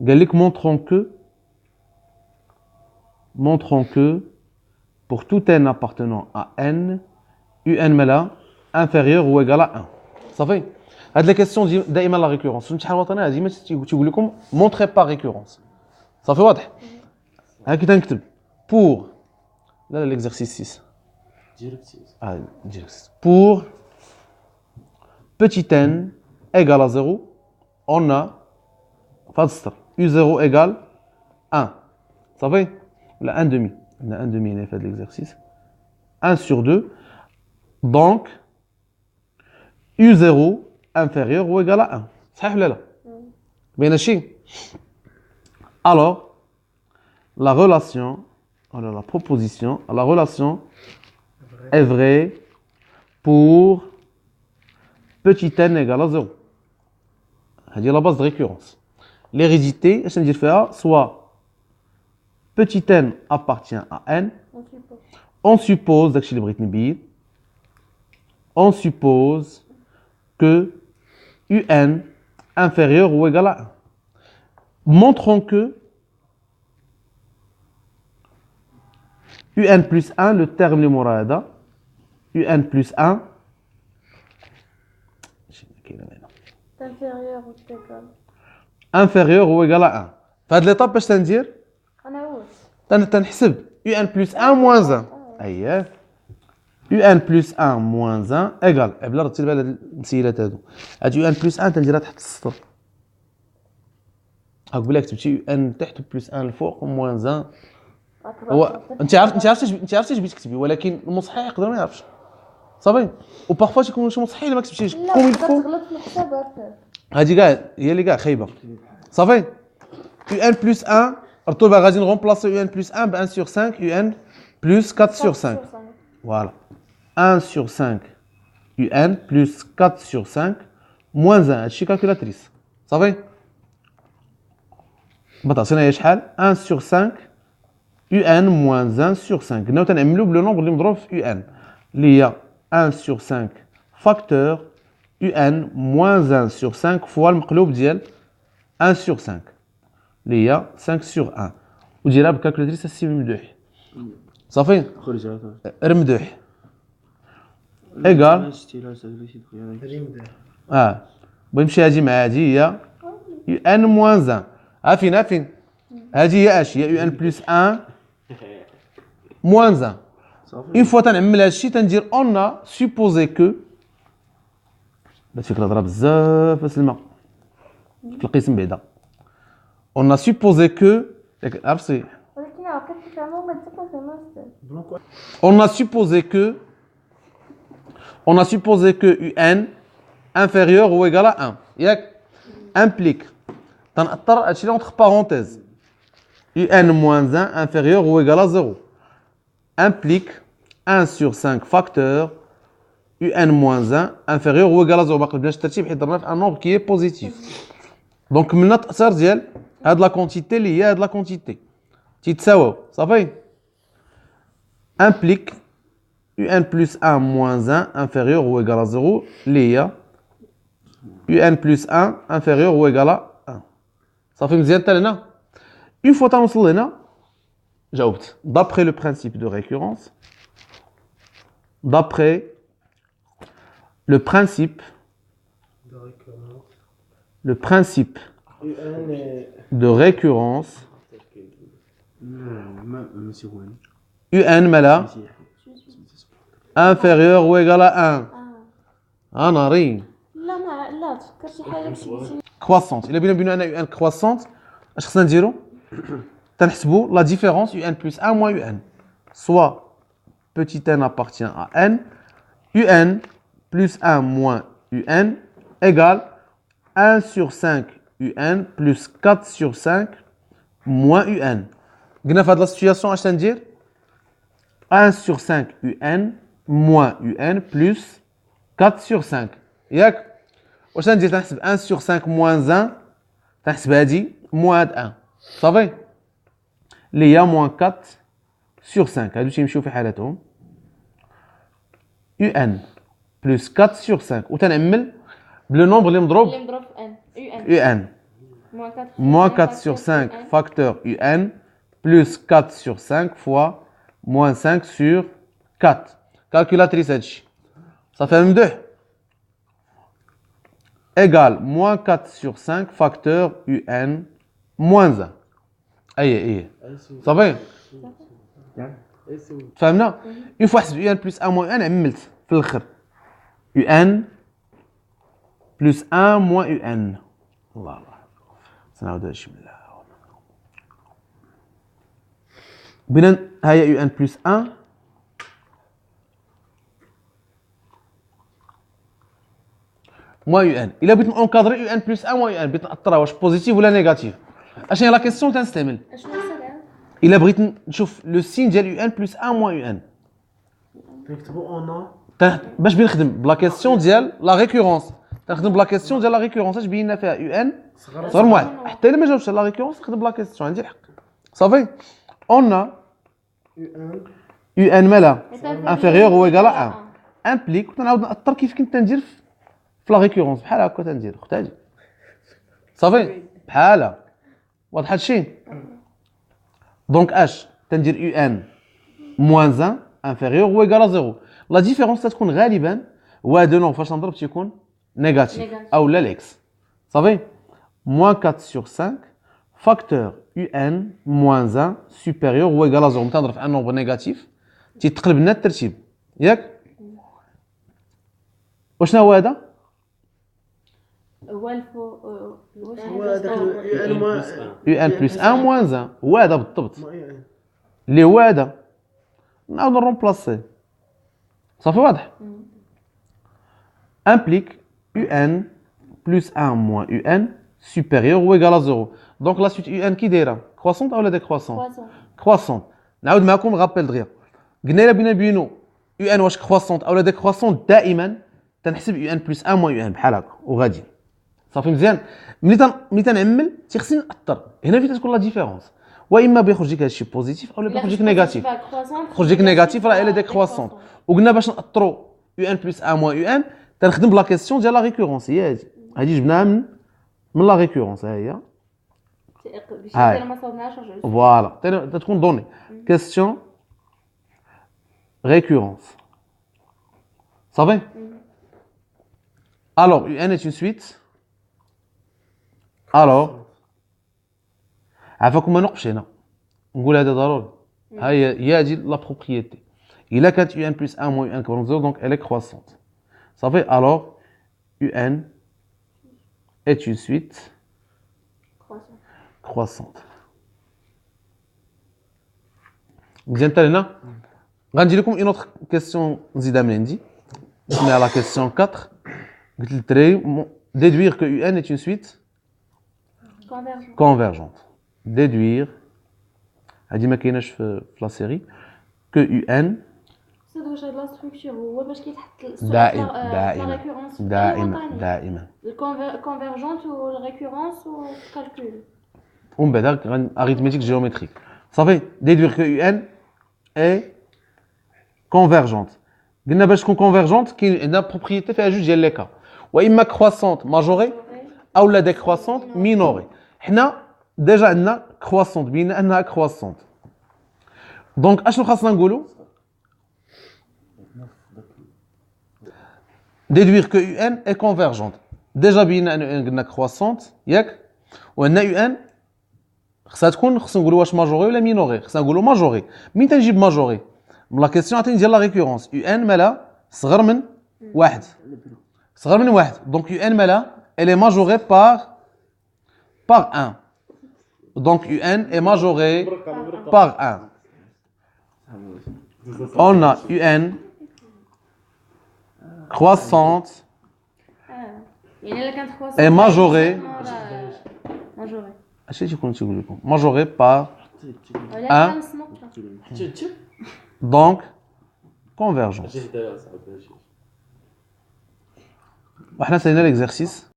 قال لك montrons que pour tout n appartenant à n un ملا inférieur ou égal à 1 صافي هاد لا كيسيون دائما لا ريكورونس في الامتحان الوطني ديما تيقول لكم مونطري با ريكورونس صافي واضح هاكي تنكتب pour لا l'exercice 6 direct pour petit n égale à 0 on a فاضل u0 égale 1 صافي ولا 1 demi on a 1 demi هنا في هذا l'exercice 1 sur 2 donc u0 inférieur ou égal à 1 صحيح ولا لا بين الشيء alors la relation alors la proposition la relation est vraie pour petit n égale à 0 هذه la base de récurrence l'hérédité اش ندير فيها soit petit n appartient à n on suppose داكشي اللي بغيت نبين on suppose que un inférieur ou égal à 1 montrons que un plus 1 le terme اللي مورا هذا un plus 1 inférieur ou égal inférieur ou égal à 1 فهاد ليطاب باش تندير انا تنحسب un plus 1 moins 1 اييه un plus 1 moins 1 égal بلا ردتي لبال هاد المسيلات هادو هاد un plus 1 تنديرها تحت السطر هاك بلا كتبتي ان تحت بلس 1 الفوق moins 1 هو انت عرفتي اش بغيتي تكتبي ولكن المصحح يقدر ما يعرفش صافي وبارفوا تيكون شي مصحح ما كتبتيش كوم يفو تغلط في الحسابات هادي كاع هي اللي كاع خايبه صافي un plus 1 رطوبه غادي نغومبلاسي un plus 1 ب 1 sur 5 un plus 4 sur 5 voilà 1 sur 5 un plus 4 sur 5 moins 1 هادشي كالكولاتريس صافي بتعطينا هي شحال 1 sur 5 un moins 1 sur 5 قلنا تنعملو بلو نومبر اللي مضروب في un اللي هي 1 sur 5 facteur un moins 1 sur 5 fois المقلوب ديال 1 sur 5 اللي هي 5 sur 1 وديرها بالكالكولاتريس السي ممدوح صافي رمدوح ايكال بغيمشي هادي مع هادي هي ان moins 1 فين هادي هي اش هي ان بلس 1 moins 1 اون فوا تنعمل هادشي تندير اون سوبوزي كو بات فيك الهضره بزاف اسلمى في القسم بعدا اون سوبوزي كو عرفتي ولكن عقلت كلامه ما تكون في ماستر on a supposé que un inférieur ou égal à 1 ياك implique تنأثر هادشي اللي entre parenthèses un moins 1 inférieur ou égal à 0 implique 1 sur 5 facteur un moins 1 inférieur ou égal à 0 باقي بدناش الترتيب حيت درنا في un nombre qui est positif دونك من التأثير ديال هاد لا كونتيتي اللي هي هاد لا كونتيتي تيتساواو صافي implique un plus 1 moins 1 inférieur ou égal à 0 اللي هي un plus 1 inférieur ou égal à 1 صافي مزيان حتى لهنا une fois تنوصل لهنا جاوبت d'après le principe de récurrence d'après le principe de récurrence un مالا inférieur ou égal à 1 انا ري لا تفكر شي حاجه croissante الا بينا انا un croissante اش خصنا نديرو تنحسبوا la différence un plus 1 moins un soit petit n appartient à n un plus 1 moins un égale 1 sur 5 un plus 4 sur 5 moins un قلنا في هاد لا سيتوياسيون اش تندير 1 sur 5 un moins un plus 4 sur 5 ياك واش ندير تنحسب 1 sur 5 moins 1 تنحسب هادي moins 1 صافي اللي هي moins 4 sur 5 هادو تيمشيو في حالتهم un plus 4 sur 5 وتنعمل بلو نومبر اللي مضروب في ان un moins 4 sur 5 facteur UN plus 4 sur 5 fois moins 5 sur 4. Calculatrice هادشي. Ça fait M2. Égale moins 4 sur 5 facteur UN moins 1. Aïe. Ça va? فهمنا؟ Une fois حسب UN plus 1 moins UN عملت في الآخر. UN plus 1 moins UN. الله سنعاود هادشي من الأول. بنا هيا UN plus 1 moins UN. إلا بغيت نكادري UN plus 1 moins UN بغيت نأثرها واش بوزيتيف ولا نيجاتيف. اش هي لا كيسيون تنستعمل؟ اشنو السبب؟ إلا بغيت نشوف لو سين ديال UN plus 1 moins UN. نكتبو اون باش بنخدم بلا كيسيون ديال لا ريكورونس. تنخدم بلا كيسيون ديال لا ريكورونس اش بينا فيها UN صغر من واحد. حتى إلا ما جاوبش لا ريكورونس نخدم بلا كيسيون عندي الحق. صافي اون UN مالا انفيريور هو ايكال 1 امبليك وتنعاود نأثر كيف كنت ندير في لا ريكورونس بحال هكا تندير اختي هادي. صافي بحالها واضح هادشي. دونك اش تندير UN moins 1 انفيريور هو ايكال 0. لا ديفيرونس تكون غالبا و دو نون فاش نضرب تيكون نيجاتيف او لا الاكس. صافي moins 4 sur 5 facteur UN moins 1 supérieur ou égal à 0. نضرب في ان نومبر نيجاتيف تيتقلب لنا الترتيب ياك. وشنو هو هذا؟ هو الفوق هو هذاك UN plus 1 moins 1 هو هذا بالضبط اللي هو هذا. نعاود نرومبلاسي صافي واضح. implique UN plus 1 moins UN supérieur ou égal à 0. Donc la suite UN qui دايره croissante ou décroissante croissante. نعاود معكم غابيل دغيا قلنا الا بغينا نبينو UN واش croissante او décroissante دائما تنحسب UN plus 1 moins UN بحال هكا وغادي صافي مزيان. ملي تنعمل تيخصني ناثر هنا فين تكون لا ديفيرونس واما بيخرج لك هادشي بوزيتيف او بيخرج لك نيجاتيف. خرج لك نيجاتيف راه الا ديكرواسونت. وقلنا باش ناثروا UN plus 1 moins UN تنخدم بلا كيسيون ديال لا ريكورونس. هي هادي جبناها من لا ريكورونس. ها هي باش ما صوبناش فوالا تكون دوني كيسيون ريكورونس. صافي alors UN est une suite. alors عافاكم ما نوقفش هنا نقول هذا ضروري. هي هادي لا بروبريتي. الا كانت UN plus 1 moins UN كبر من 0 دونك elle est croissante. صافي alors UN est une suite croissante. مزيان حتى هنا. غندير لكم اون اوتر كيسيون نزيدها من عندي سميها لا كيسيون 4. قلت للدراري déduire que UN est une suite convergente. déduire هادي ما كايناش في لا سيري que UN سيد واش هاد لا ستركتور هو باش كيتحط دائما الكونفيرجونت والريكورونس والكالكول ومن بعد arithmétique géométrique. صافي déduire que UN est convergente. قلنا باش تكون convergente كاين عندنا بروبريتي فيها جوج ديال لي كا واما croissante majorée او لا décroissante minorée. حنا ديجا عندنا croissante بينا انها croissante. دونك اشنو خاصنا نقولوا؟ déduire que UN est convergente. ديجا بينا ان UN قلنا croissante ياك وعندنا UN خصها تكون خصنا نقولوا واش ماجوري ولا مينوري. خصنا نقولوا ماجوري. مين تنجيب ماجوري؟ من لا كيسيون عطيني ديال لا ريكورونس UN مالها صغر من واحد. صغر من واحد دونك UN مالها elle est majorée par 1. donc UN est majorée par 1. on a UN croissante يعني الا كانت croissante est majorée ماجوري اش تيكون تيقول لكم majorée par 1 donc convergence. وحنا سالينا l'exercice